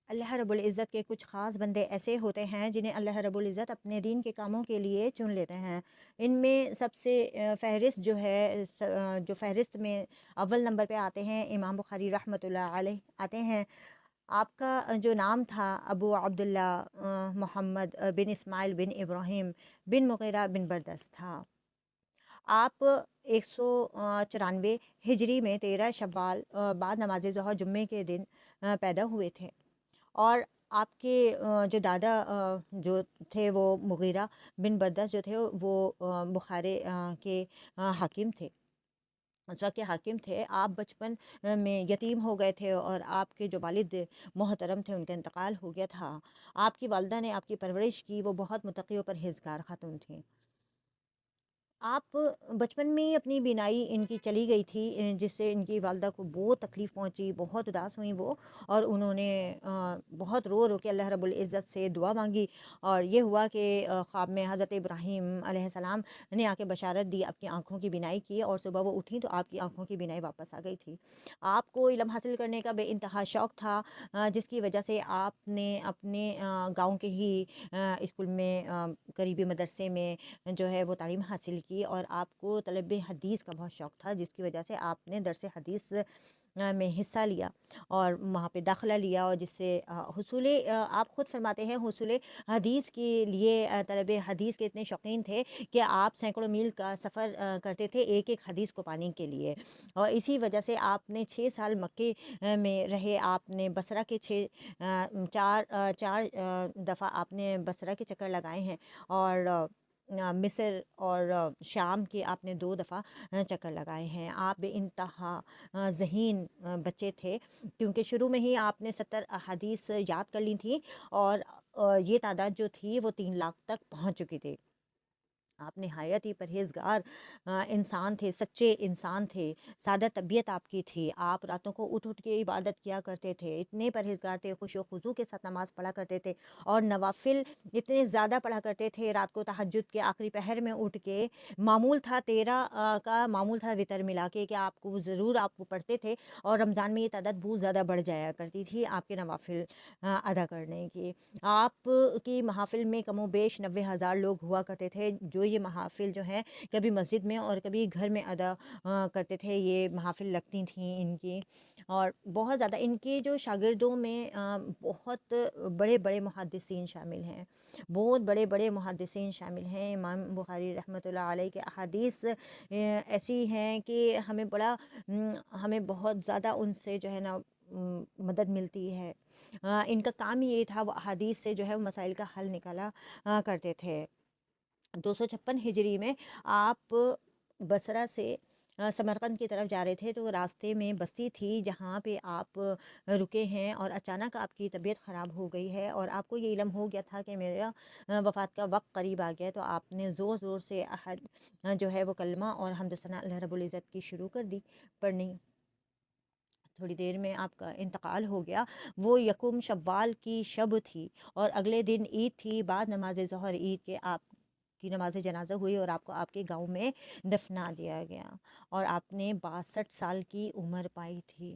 اللہ رب العزت کے کچھ خاص بندے ایسے ہوتے ہیں جنہیں اللہ رب العزت اپنے دین کے کاموں کے لیے چن لیتے ہیں۔ ان میں سب سے فہرست جو ہے، جو فہرست میں اول نمبر پہ آتے ہیں، امام بخاری رحمۃ اللہ علیہ آتے ہیں۔ آپ کا جو نام تھا ابو عبداللہ محمد بن اسماعیل بن ابراہیم بن مغیرہ بن بردس تھا۔ آپ 194 ہجری میں 13 شوال بعد نماز ظہر جمعے کے دن پیدا ہوئے تھے، اور آپ کے جو دادا جو تھے وہ مغیرہ بن بردس جو تھے وہ بخارے کے حاکم تھے، مصر کے حاکم تھے۔ آپ بچپن میں یتیم ہو گئے تھے، اور آپ کے جو والد محترم تھے ان کا انتقال ہو گیا تھا۔ آپ کی والدہ نے آپ کی پرورش کی، وہ بہت متقی و پرہیزگار خاتون تھیں۔ آپ بچپن میں ہی اپنی بینائی ان کی چلی گئی تھی، جس سے ان کی والدہ کو بہت تکلیف پہنچی، بہت اداس ہوئیں وہ، اور انہوں نے بہت رو رو کے اللہ رب العزت سے دعا مانگی، اور یہ ہوا کہ خواب میں حضرت ابراہیم علیہ السلام نے آ کے بشارت دی، آپ کی آنکھوں کی بینائی کی، اور صبح وہ اٹھیں تو آپ کی آنکھوں کی بینائی واپس آ گئی تھی۔ آپ کو علم حاصل کرنے کا بے انتہا شوق تھا، جس کی وجہ سے آپ نے اپنے گاؤں کے ہی اسکول میں، قریبی مدرسے میں جو ہے وہ تعلیم حاصل کی، اور آپ کو طلب حدیث کا بہت شوق تھا، جس کی وجہ سے آپ نے درس حدیث میں حصہ لیا اور وہاں پہ داخلہ لیا، اور جس سے حصول آپ خود فرماتے ہیں حصول حدیث کے لیے طلب حدیث کے اتنے شوقین تھے کہ آپ سینکڑوں میل کا سفر کرتے تھے ایک ایک حدیث کو پانے کے لیے، اور اسی وجہ سے آپ نے 6 سال مکے میں رہے۔ آپ نے بصرہ کے چار دفعہ آپ نے بصرہ کے چکر لگائے ہیں، اور مصر اور شام کے آپ نے 2 دفعہ چکر لگائے ہیں۔ آپ بے انتہا ذہین بچے تھے، کیونکہ شروع میں ہی آپ نے 70 احادیث یاد کر لی تھیں، اور یہ تعداد جو تھی وہ 3 لاکھ تک پہنچ چکی تھی۔ آپ نہایت ہی پرہیزگار انسان تھے، سچے انسان تھے، سادہ طبیعت آپ کی تھی۔ آپ راتوں کو اٹھ اٹھ کے عبادت کیا کرتے تھے، اتنے پرہیزگار تھے، خشوع و خضوع کے ساتھ نماز پڑھا کرتے تھے، اور نوافل اتنے زیادہ پڑھا کرتے تھے۔ رات کو تہجد کے آخری پہر میں اٹھ کے، معمول تھا 13 کا معمول تھا وتر ملا کے، کہ آپ کو ضرور آپ وہ پڑھتے تھے، اور رمضان میں یہ تعداد بہت زیادہ بڑھ جایا کرتی تھی آپ کے نوافل ادا کرنے کی۔ آپ کی محافل میں کم و بیش 90,000 لوگ ہوا کرتے تھے، جو یہ محافل جو ہیں کبھی مسجد میں اور کبھی گھر میں ادا کرتے تھے۔ یہ محافل لگتی تھیں ان کی، اور بہت زیادہ ان کے جو شاگردوں میں بہت بڑے بڑے محدثین شامل ہیں، بہت بڑے بڑے محدثین شامل ہیں۔ امام بخاری رحمۃ اللہ علیہ کے احادیث ایسی ہیں کہ ہمیں بہت زیادہ ان سے جو ہے نا مدد ملتی ہے۔ ان کا کام یہ تھا، وہ احادیث سے جو ہے مسائل کا حل نکالا کرتے تھے۔ 256 ہجری میں آپ بصرہ سے سمرقند کی طرف جا رہے تھے، تو راستے میں بستی تھی جہاں پہ آپ رکے ہیں، اور اچانک آپ کی طبیعت خراب ہو گئی ہے، اور آپ کو یہ علم ہو گیا تھا کہ میرا وفات کا وقت قریب آ گیا، تو آپ نے زور زور سے جو ہے وہ کلمہ اور حمد و ثنا اللہ رب العزت کی شروع کر دی پڑھنی۔ تھوڑی دیر میں آپ کا انتقال ہو گیا۔ وہ یکم شوال کی شب تھی، اور اگلے دن عید تھی۔ بعد نماز ظہر عید کے آپ کی نماز جنازہ ہوئی، اور آپ کو آپ کے گاؤں میں دفنا دیا گیا، اور آپ نے 62 سال کی عمر پائی تھی۔